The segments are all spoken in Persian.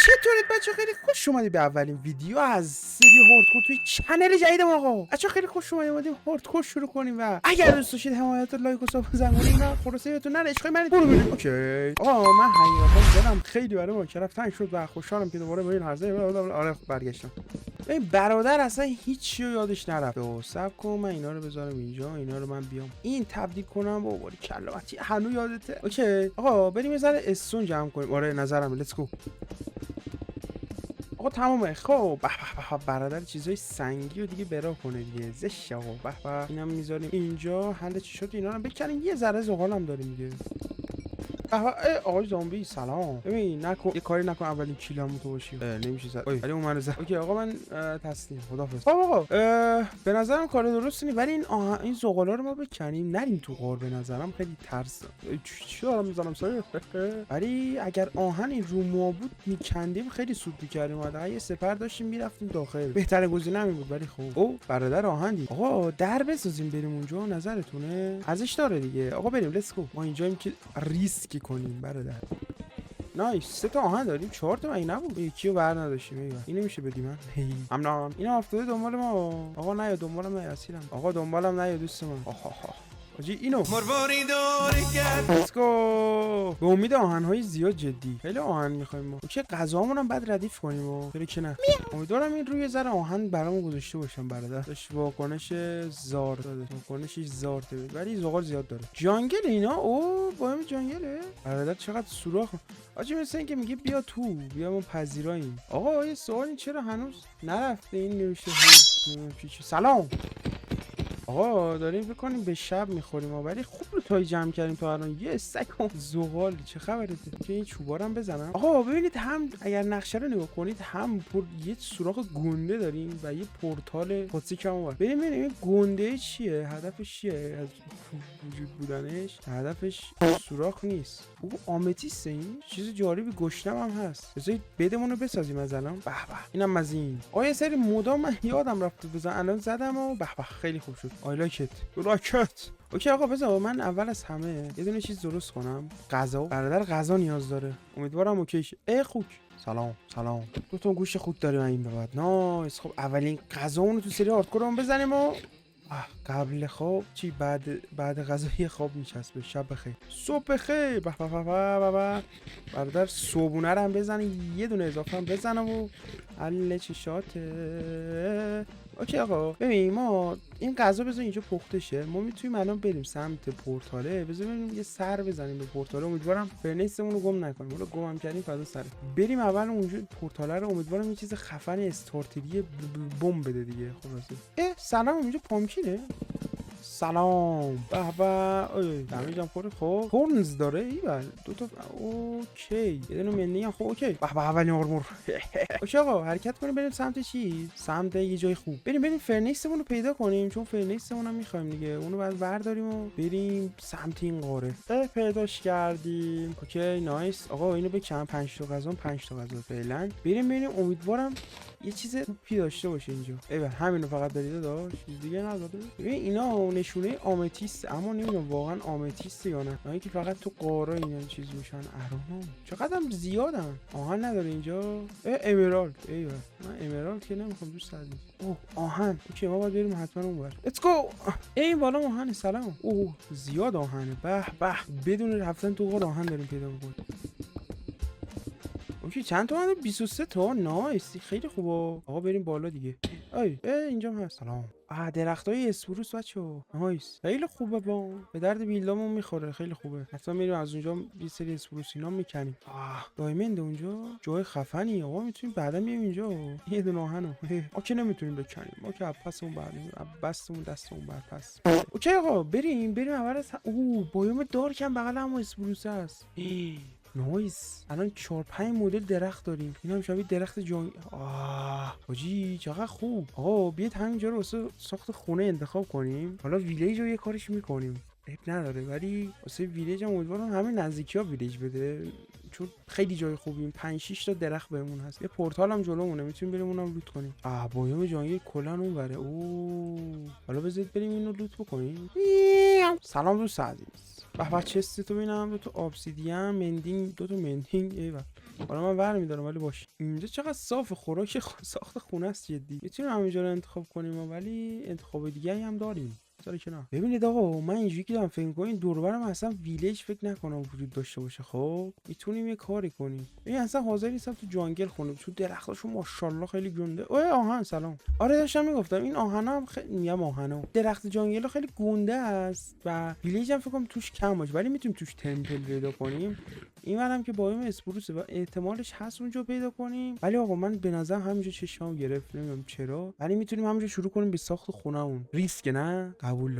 چطورید بچه؟ خیلی خوش اومدید به اولین ویدیو از سری هاردکور توی چنل جدیدم. آقا بچه خیلی خوش اومدیم هاردکور شروع کنیم و اگر دوست داشتید حمایت و لایک و ساب زنگوله اینا خلاصه بهتون نره عشقای من برو بریم. اوکی آقا من حقیقتا دلم خیلی برای مشرف تنگ شد و خوشحالم که دوباره به این حرزه آره برگشتم. این برادر اصلا هیچی یادش نرفته و صبر کن من اینا رو بذارم اینجا، اینا رو من بیام این تبدیل کنم با باری کلامتی هنوز یادته. اوکی آقا بریم یه ذره استون جمع کنیم. آره نظرم لیتس گو. آقا تمامه. خب به برادر چیزای سنگی و دیگه برا کنه دیگه زش. آقا به اینم میذاریم اینجا. حل چی شد؟ اینا رو بکنیم. یه ذره زغالم داریم دیگه. آقای زامبی سلام. ببین نکن یه کاری نکن اولین کیلامو تو باشی. نمیشه زد. ولی اون منو زد. اوکی آقا من تسلیم. خدافظ. آقا به نظرم کار درستی نیست ولی این زغالا رو ما بکنیم نریم تو غار. به نظرم خیلی ترس. چی دارم میزنم سایه؟ ولی اگر آهن این رو ما بود میکندیم خیلی سود میکردیم. حداقل یه سپر داشتیم میرفتیم داخل. بهترین گزینه همین بود. ولی خب او برادر آهن دید. آقا در بسازیم بریم اونجا. نظرتونه؟ ارزش داره دیگه. آقا بریم لیتس گو. ما اینجاییم که ریسک کنیم برادر. نایس. 3 تا آهن داریم. 4 تا این نبود. یکی رو بر نداشتیم. اینو میشه بدیم من. امنام اینا افتاده دنبال ما. آقا نیا دنبالم، نیا اسیرم. آقا دنبالم نیا دوست من. آجی اینو لیتس گو. به امید آهن‌های زیاد جدی. خیلی آهن می‌خوایم ما. چه غذامون هم بعد ردیف کنیم و خیلی که نه. امیدوارم این روی ذره آهن برامون گذاشته باشم برادر. داش واکنش زار داده. واکنشش زار داده. ولی زغال زیاد داره. جنگل اینا. او با هم جنگله. برادر چقدر سوراخ. آجی مثل اینکه میگه بیا تو، بیا ما پذیراییم. آقا یه سوالی چرا هنوز نرفته این نوشته؟ سلام. آقا داریم فکر کنیم به شب میخوریم ولی خوب رو تای جمع کردیم تا الان. یه سگ زغال چه خبره؟ که این چوبارم بزنم. آقا ببینید هم اگر نقشه رو نگاه کنید هم یه سوراخ گنده داریم و یه پورتال قدسی کم اون. بریم ببینیم این گنده چیه، هدفش چیه از وجود بودنش. هدفش سوراخ نیست. او آمتیسته. این چیز جالبی گشنم هم هست. بذارید بدمون رو بسازیم از الان. به به اینم از این. آقا یه سری مودام من یادم رفت بزنم الان زدم و به به خیلی خوب شد. I like it. راکت. اوکی آقا بذار من اول از همه یه دونه چیز درست کنم. غذا. برادر غذا نیاز داره. امیدوارم اوکی شه. خوک. سلام. 2 تا گوشت خوک داریم این بعد. نایس. خب اولین غذامون رو تو سری هاردکورمون بزنیم و قبل خواب چی بعد غذای خواب میچسبه. شب بخیر. صبح بخیر. به برادر صبحونه رو هم بزنه. یه دونه اضافه هم بزنم و حل چشاته. اوکی آقا ببین ما این غذا بذار اینجا پخته شه. ما میتونیم الان بریم سمت پورتاله. بذار بریم یه سر بزنیم به پورتاله. امیدوارم فرنیسمون رو گم نکنیم. حالا گمم کردیم فدا سره. بریم اول اونجا پورتاله رو. امیدوارم یه چیز خفن استارتری بمب بده دیگه. خلاصه سلام اینجا پامکینه. سلام. به دمیجم خوره. خب هورنز داره ایول. 2 تا اوکی. یه دونه منی هم. خب اوکی. به اولین آرمور. اوکی آقا حرکت کنیم بریم سمت چی؟ سمت یه جای خوب. بریم فرنیسمون رو پیدا کنیم چون فرنیسمون هم می‌خوایم دیگه. اونو بعد برداریم و بریم سمت این قاره. پیداش کردیم. اوکی نایس. آقا اینو بکن. 5 تا غذا 5 تا غذا فعلا. بریم امیدوارم یه چیز خوبی داشته باشه اینجا. همینو فقط دارید داشت چیز دیگه نداره. ببین اینا نشونه آمتیست اما نمیدونم واقعا آمتیست یا نه. اینکه فقط تو قاره اینا چیز میشن. ارونم چقدرم زیادن. آهن نداره اینجا. امرالد. من امرالد که نمیخوام دوست دارم. آهن. اوکی ما باید بریم حتما اونور. لیتس گو. این بالا آهن. سلام. زیاد آهنه. به بدون رفتن تو قاره آهن داریم پیدا می‌کنیم. اوکی چند تا من 23 تا. نایس خیلی خوبه. آقا بریم بالا دیگه. اینجا هست. سلام. درختای اسپروس بچه‌ها. نایس خیلی خوبه. به درد بیلدامون میخوره. خیلی خوبه. حتما میریم از اونجا یه سری اسپروس اینا میکنیم. دایموند اونجا جای خفنی. آقا میتونیم بعدا بیایم اینجا. یه دونه آهنو. ما که نمیتونیم بکنیم. ما که پسمون بریم. بستمون دستمون بر پس. اوکی آقا بریم اول از بایوم دارک هم بغل هم اسپروس هست. نایس. الان 4-5 مدل درخت داریم. اینا هم شبیه درخت جنگ. حاجی چقدر خوب. آقا بیاید همینجا رو واسه ساخت خونه انتخاب کنیم. حالا ویلیج رو یه کارش میکنیم. نداره ولی واسه ویلیج هم امیدوارم همه نزدیکی‌ها ویلیج بده چون خیلی جای خوبیم. 5-6 تا درخت بهمون هست. یه پورتال هم جلومونه میتونیم بریم اونم لوت کنیم. بایوم جنگل کلا اونوره. حالا بذارید بریم اینو لوت بکنیم. سلام دوست عزیز. به چست تو ببینم. 2 تا ابسیدین مندینگ 2 تا مندینگ. حالا من برمی‌دارم ولی باش. اینجا چقدر صاف، خوراک ساخت خونه است جدی. میتونیم همینجا رو انتخاب کنیم ولی انتخاب دیگه هم داریم. چرا که نه؟ ببینید آقا، من اینجوری که دارم فکر می‌کنم دور و برم اصلا ویلیج فکر نکنم وجود داشته باشه. خب میتونیم یه کاری کنیم. این اصلا حاضر نیستم تو جنگل خونه، تو درختاشو ماشاءالله خیلی گنده. اوه آهن سلام. آره داشتم میگفتم این آهنا هم خیلی میگم آهنا، درخت جنگل خیلی گنده است و ویلیج هم فکر کنم توش کم باشه، ولی میتونیم توش تمپل پیدا کنیم. اینورم که بایم اسپروسه و احتمالش هست اونجا پیدا کنیم. ولی آقا من به نظر همینجا چشمم گرفت، نمیدونم چرا، ولی میتونیم همینجا شروع کنیم به ساخت خونه‌مون. ریسک نه؟ قبول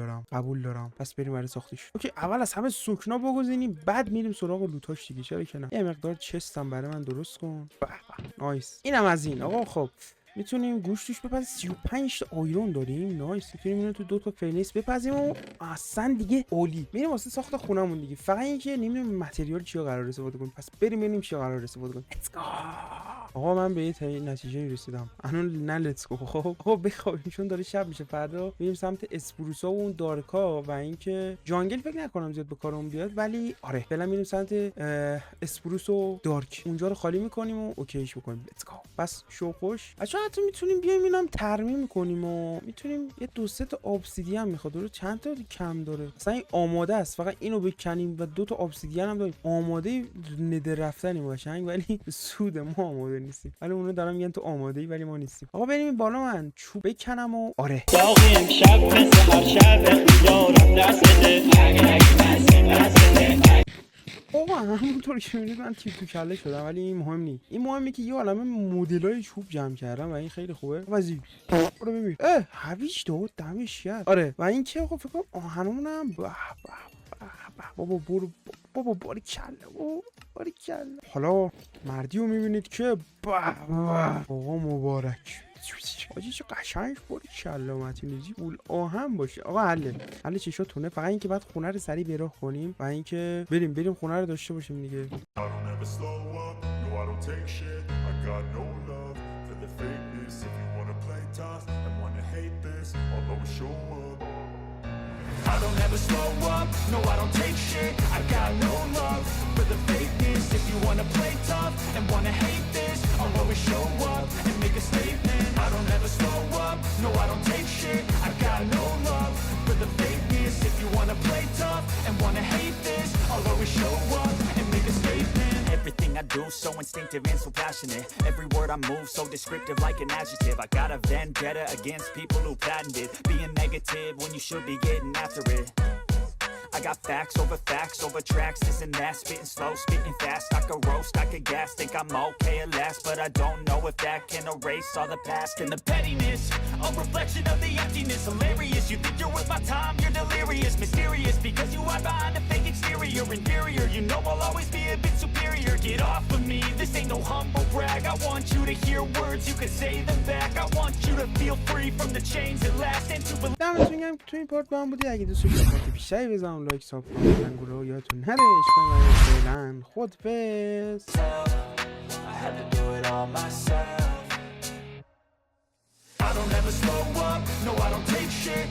دارم. پس بریم برای ساختش. اوکی، اول از همه سوکنا بگذینیم، بعد میریم سراغ لوتاش دیگه. چرا که نه؟ یه مقدار چستم برای من درست کن. نایس. اینم از این. آقا خب میتونیم گوش توش بپزیم. 35 تا آیرون داریم. نایس. میتونیم اینو تو 2 تا فینیس بپزیم و اصلا دیگه اولی میریم واسه ساخت خونمون دیگه. فقط اینکه نمیدونم متریال چیا قرار استفاده کنیم. پس بریم ببینیم چیا قرار استفاده کنیم. لیتس گو. آقا من به یه نتیجه رسیدم. الان نه لیتس گو. خب آقا بخوابیم چون داره شب میشه. فردا میریم سمت اسپروسا و اون دارکا و اینکه جانگل فکر نکنم زیاد به کارمون بیاد، ولی آره فعلا میریم سمت اسپروس و دارک. اونجا رو خالی میکنیم و اوکیش میکنیم. لیتس گو. بس شو خوش. حتی میتونیم بیایم اینم ترمیم کنیم و میتونیم یه 2-3 تا ابسیدین میخواد. رو چند تا کم داره مثلا این آماده است، فقط اینو بکنیم و 2 تا ابسیدین هم داریم آماده ندر رفتنیم قشنگ، ولی سود ما آماده نیستیم. ولی اونو دارم میگن تو آماده ای ولی ما نیستیم. آقا بریم بالا من چوب بکنم و آره باقی امشب مثل هر شب یارم دست بده. آقا همونطور که می‌بینید من تیر تو کله شدم، ولی این مهم نیست. این مهمه که یه عالمه مدلای چوب جمع کردم و این خیلی خوبه. وزیر برو ببین هویج داد دمش گرم. آره و این که آقا فکر کنم آهنمونم بابا برو بابا باریکلا. حالا مردیو میبینید که آقا مبارک. آجی چه قشنگ باریکلا متینیزی بول آهن باشه. آقا حل چشاتونه. فقط اینکه بعد خونه رو سریع براه کنیم و اینکه بریم خونه رو داشته باشیم دیگه. I don't ever slow up, no I don't take shit. I got no love for the fakeness. If you wanna play tough and wanna hate this, I'll always show up and make a statement. I don't ever slow up, no I don't take shit. I got no love for the fakeness. If you wanna play tough and wanna hate this, I'll always show up and make a statement. Everything I do so instinctive and so passionate. Every word I move so descriptive like an adjective. I got a vendetta against people who patented being negative when you should be getting after it. I got facts over tracks, this and that. Spitting slow, spitting fast. I could roast, I could gas. Think I'm okay at last, but I don't know if that can erase all the past. And the pettiness, a reflection of the emptiness. Hilarious, you think you're worth my time, you're delirious. Mysterious, because you hide behind a fake exterior. Inferior, you know I'll always be a bit superior. Get off of me, this ain't no humble brag. I want you to hear words, you can say them back. I want you to feel free from the chains that last and to believe. دمتون گرم که تو این پارت با هم بودی. اگه دوست داشتید پارت بیشتری بزنم لایک سابسکرایب کنید. یادتون نره عشق من فعلا خدافظ. I had to do it all myself. I don't ever slow up, no I don't take shit.